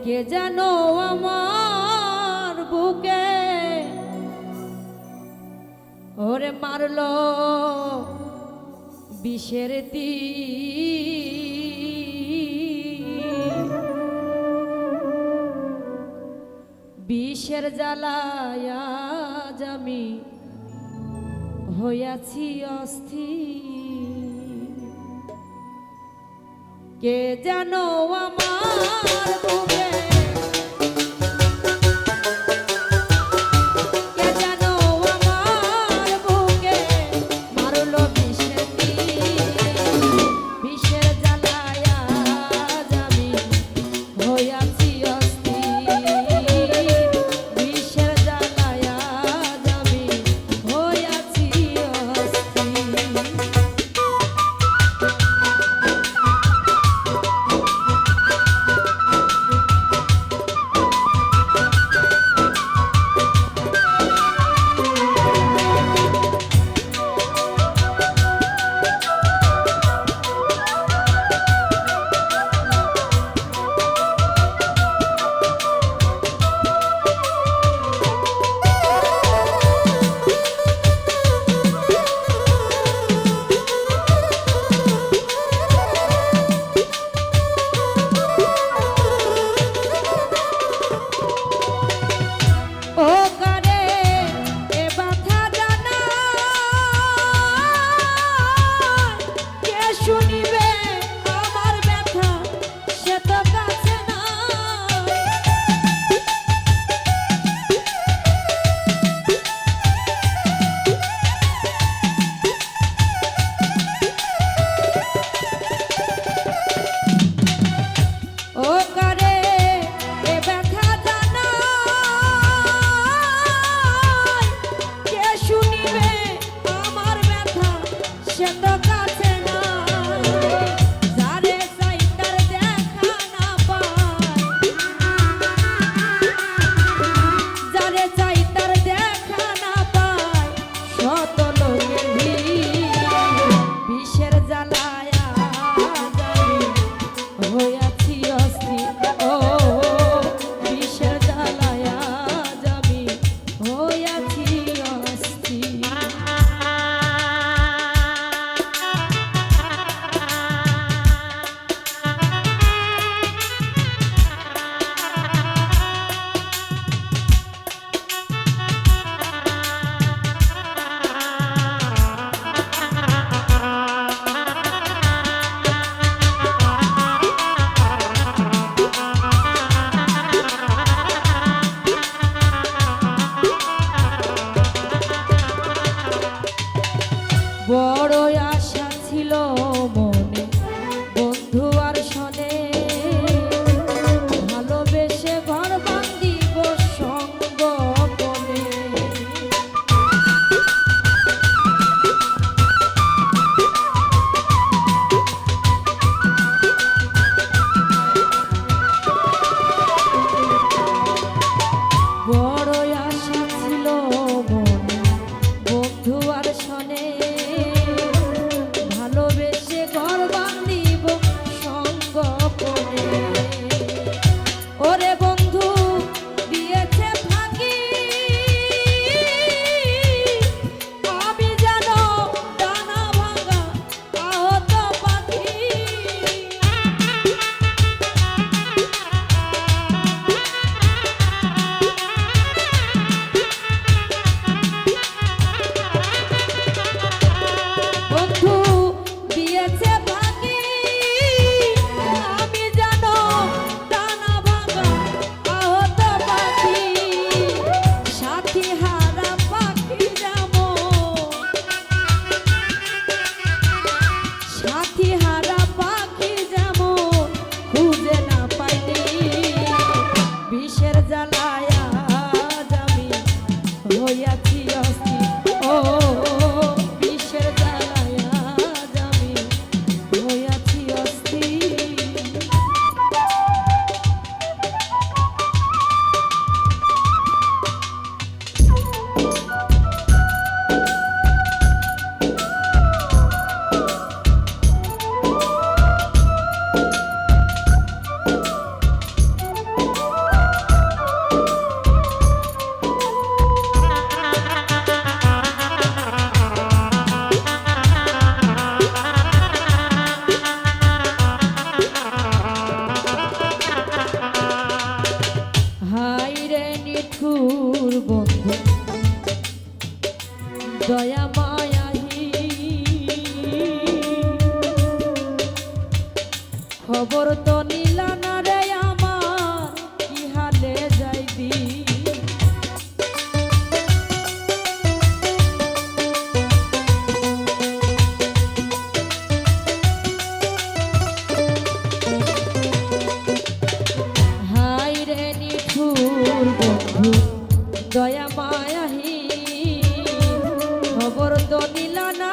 কে জানো আমার বুকে ওরে মারলো বিষের বিষের জ্বালায় আজ আমি হইয়াছি অস্থির। কে জানো আমার বুকে বড় আশা ছিল মনে বন্ধু আর শোনে ভালোবেসে ঘর বাঁধিব সঙ্গ বনে। বড় আশা ছিল মনে বন্ধু আর শোনে ভালোবেসে ঘর বাঁধিব সঙ্গ করে। ওরে বন্ধু দিয়েছে ফাঁকি আমি জানো ডানা ভাঙা আহত পাখি। বন্ধু দিয়েছে ফাঁকি আমি জানো ডানা ভাঙা আহত পাখি। সাথী হারা পাখি যেমন সাথী হারা পাখি যেমন খুঁজে না পাইনি বিষের জ্বালায় আজ আমি হইয়াছি অস্থির। ও বিষের জ্বালায় আজ আমি হইয়াছি অস্থির। দয়া মায়াহি খবর তো নিলা না রে আমার কি হালে যাইবি হাই রে নিঠুর বন্ধু দয়া মায়াহি খবর তো নিলা না